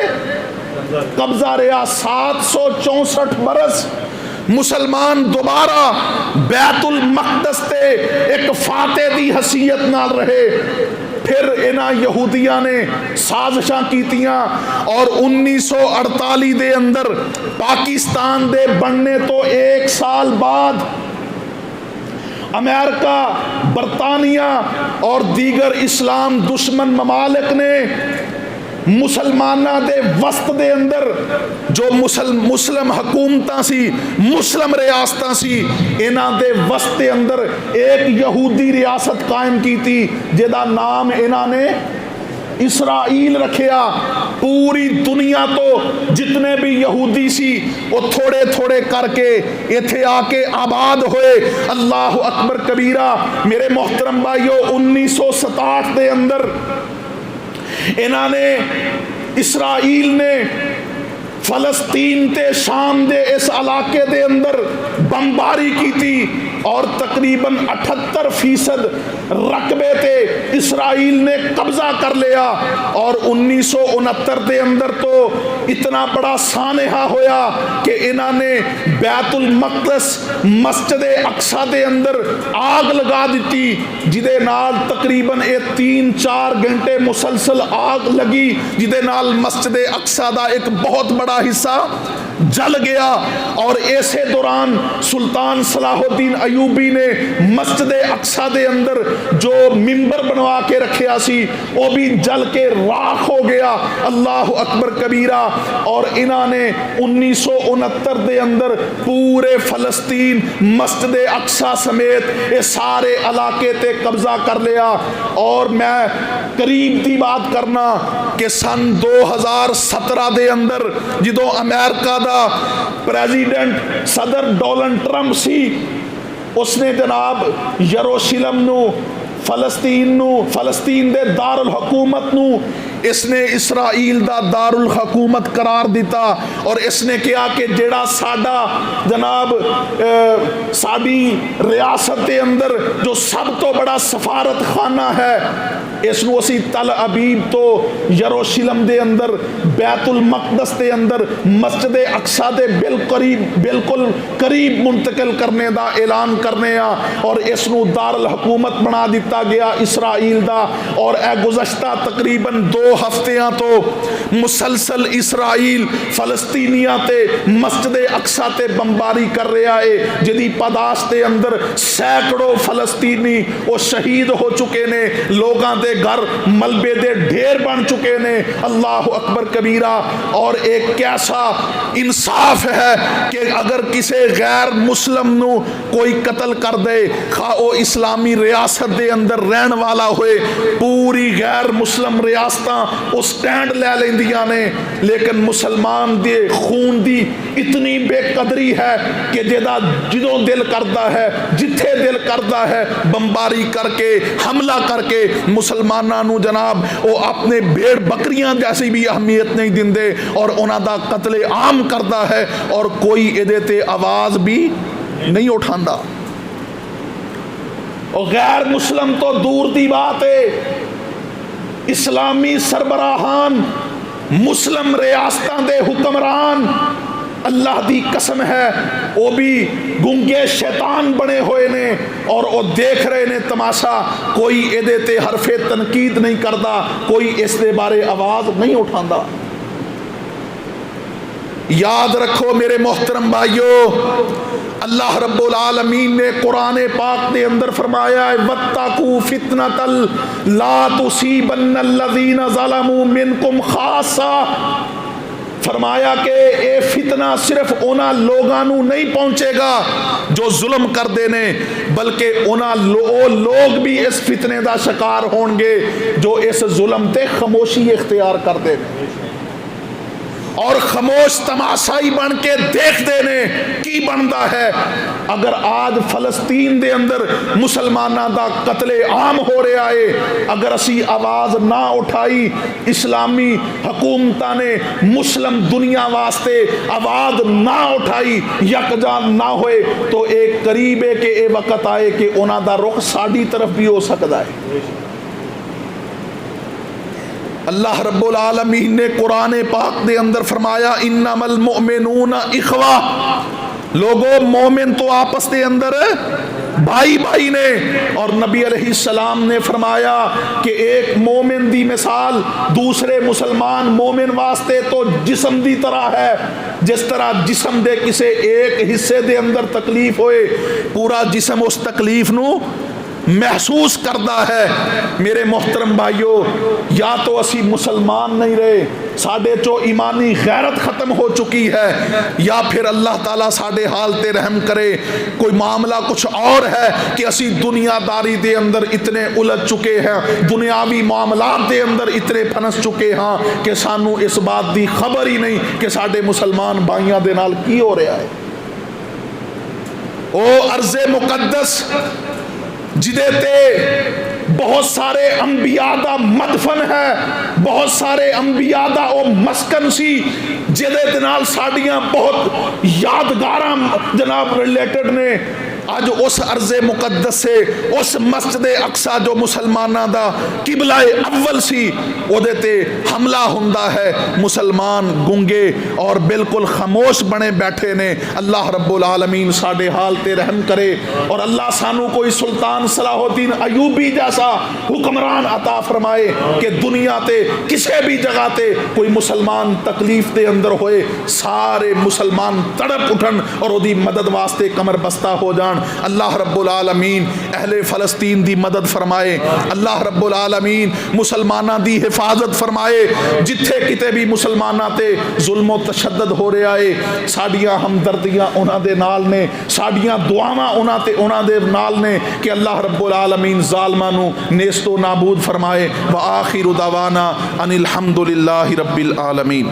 قبضہ رہا. 764 برس مسلمان دوبارہ بیت المقدس تے ایک فاتح دی حیثیت نال رہے. پھر انہاں یہودیاں نے سازشاں کیتیاں اور 1948 دے اندر پاکستان دے بننے تو 1 سال بعد امریکہ، برطانیہ اور دیگر اسلام دشمن ممالک نے مسلمانہ دے وسط دے اندر جو مسلم حکومتاں سی، مسلم ریاستاں سی، انہاں دے وسط دے اندر ایک یہودی ریاست قائم کی تھی جدا نام انہاں نے اسرائیل رکھیا. پوری دنیا تو جتنے بھی یہودی سی وہ تھوڑے تھوڑے کر کے ایتھے آ کے آباد ہوئے. اللہ اکبر کبیرہ. میرے محترم بھائیو، 1967 دے اندر انہاں نے اسرائیل نے فلسطین تے شام دے اس علاقے دے اندر بمباری کی تھی اور تقریباً 78% رقبے تے اسرائیل نے قبضہ کر لیا. اور 1969 دے اندر تو اتنا بڑا سانحہ ہویا کہ انہوں نے بیت المقدس مسجد اقصی دے اندر آگ لگا دیتی، جدے نال تقریباً 3-4 گھنٹے مسلسل آگ لگی، جدے نال مسجد اقصی دا ایک بہت بڑا حصہ جل گیا. اور ایسے دوران سلطان صلاح الدین ایوبی نے مسجد اقصی دے اندر جو ممبر بنوا کے رکھیا سی وہ بھی جل کے راکھ ہو گیا. اللہ اکبر کبیرہ. اور انہوں نے 1969 دے اندر پورے فلسطین مسجد اقصی سمیت اس سارے علاقے تے قبضہ کر لیا. اور میں قریب دی بات کرنا کہ سن 2017 دے اندر جدو امریکہ دا پریزیڈنٹ صدر ڈونلڈ ٹرمپ سی، اس نے جناب یروشلم نو فلسطین دے دار الحکومت نو اس نے اسرائیل دا دار الحکومت قرار دیتا. اور اس نے کہا کہ جیڑا ساڈا جناب ساڈی ریاست دے اندر جو سب تو بڑا سفارت خانہ ہے، اس نو اسی تل ابیب تو یروشلم دے اندر بیت المقدس دے اندر مسجد اقصی دے بالکل قریب منتقل کرنے دا اعلان کرنے آ. اور اس نو دار الحکومت بنا دیتا گیا اسرائیل دا. اور اے گزشتہ تقریباً 2 ہفتیاں تو مسلسل اسرائیل فلسطینیاں تے مسجد اقصی تے بمباری کر رہا ہے، جدی پاداش دے اندر سینکڑوں فلسطینی وہ شہید ہو چکے نے، لوگاں دے گھر ملبے دے ڈھیر بن چکے نے. اللہ اکبر کبیرہ. اور ایک کیسا انصاف ہے کہ اگر کسی غیر مسلم نو کوئی قتل کر دے، خواہ وہ اسلامی ریاست دے اندر رہن والا ہوئے، پوری غیر مسلم ریاستاں وہ سٹینڈ لے لیندیاں نے. لیکن مسلمان دے خون دی اتنی بے قدری ہے کہ جدوں دل کردا ہے، جتھے دل کردا ہے، بمباری کر کے حملہ کر کے مسلماناں نو جناب وہ اپنے بھیڑ بکریاں جیسی بھی اہمیت نہیں دیندے اور انہاں دا قتل عام کردا ہے اور کوئی ایدے تے آواز بھی نہیں اٹھاندا. اور غیر مسلم تو دور دی بات ہے، اسلامی سربراہان، مسلم ریاستاں دے حکمران، اللہ دی قسم ہے وہ بھی گنگے شیطان بنے ہوئے نے اور وہ دیکھ رہے نے تماشا. کوئی ایدے تے حرف تنقید نہیں کردا، کوئی اس دے بارے آواز نہیں اٹھاندا. یاد رکھو میرے محترم بھائیو، اللہ رب العالمین نے قرآن پاک دے اندر فرمایا ہے وَاتَّقُوا فِتْنَةً لَا تُصِيبَنَّ الَّذِينَ ظَلَمُوا مِنْكُمْ خَاصَّةً. فرمایا کہ اے فتنہ صرف انہاں لوگاں نو نہیں پہنچے گا جو ظلم کر دینے، بلکہ انہاں لوگ بھی اس فتنے دا شکار ہون گے جو اس ظلم تے خاموشی اختیار کر دے. اور خاموش تماشائی بن کے دیکھ دینے کی بنتا ہے۔ اگر آج فلسطین دے اندر مسلمانوں دا قتل عام ہو رہا ہے، اگر اسی آواز نہ اٹھائی، اسلامی حکومتاں نے مسلم دنیا واسطے آواز نہ اٹھائی، یکجان نہ ہوئے، تو ایک قریب ہے کہ اے وقت آئے کہ انہاں دا رخ ساڈی طرف بھی ہو سکتا ہے۔ اللہ رب العالمین نے قرآن پاک دے اندر فرمایا انما المؤمنون اخوہ، لوگوں مومن تو آپس دے اندر بھائی بھائی نے، اور نبی علیہ السلام نے فرمایا کہ ایک مومن دی مثال دوسرے مسلمان مومن واسطے تو جسم دی طرح ہے، جس طرح جسم دے کسے ایک حصے دے اندر تکلیف ہوئے پورا جسم اس تکلیف نو محسوس کرتا ہے۔ میرے محترم بھائیو، یا تو اسی مسلمان نہیں رہے، ساڈے چو ایمانی غیرت ختم ہو چکی ہے، یا پھر اللہ تعالیٰ ساڈے حال تے رحم کرے، کوئی معاملہ کچھ اور ہے کہ اسی دنیا داری دے اندر اتنے الجھ چکے ہیں، دنیاوی معاملات دے اندر اتنے پھنس چکے ہیں کہ سانو اس بات دی خبر ہی نہیں کہ ساڈے مسلمان بھائیاں دے نال کی ہو رہا ہے۔ او ارض مقدس جدے تے بہت سارے انبیاء دا مدفن ہے، بہت سارے انبیاء دا او مسکن سی جدے دے نال ساڈیاں بہت یادگاراں جناب ریلیٹڈ نے۔ آج اس ارض مقدس سے اس مسجد اقصی جو مسلمانہ دا قبلہ اول سی او دے تے حملہ ہوندا ہے، مسلمان گنگے اور بالکل خاموش بنے بیٹھے نے۔ اللہ رب العالمین ساڈے حال تے رحم کرے، اور اللہ سانو کوئی سلطان صلاح الدین ایوبی جیسا حکمران عطا فرمائے کہ دنیا تے کسے بھی جگہ تے کوئی مسلمان تکلیف دے اندر ہوئے سارے مسلمان تڑپ اٹھن اور او دی مدد واسطے کمر بستہ ہو جان۔ اللہ رب العالمین اہل فلسطین دی مدد فرمائے، اللہ رب العالمین مسلمانہ دی حفاظت فرمائے، جتھے کتے بھی مسلمانہ تے ظلم و تشدد ہو رہا ہے ساڈیاں ہمدردیاں انہاں دے نال نے، ساڈیاں دعاواں انہاں دے نال نے کہ اللہ رب العالمین ظالماں نو نیست و نابود فرمائے۔ وآخر دعوانا ان الحمد للہ رب العالمین۔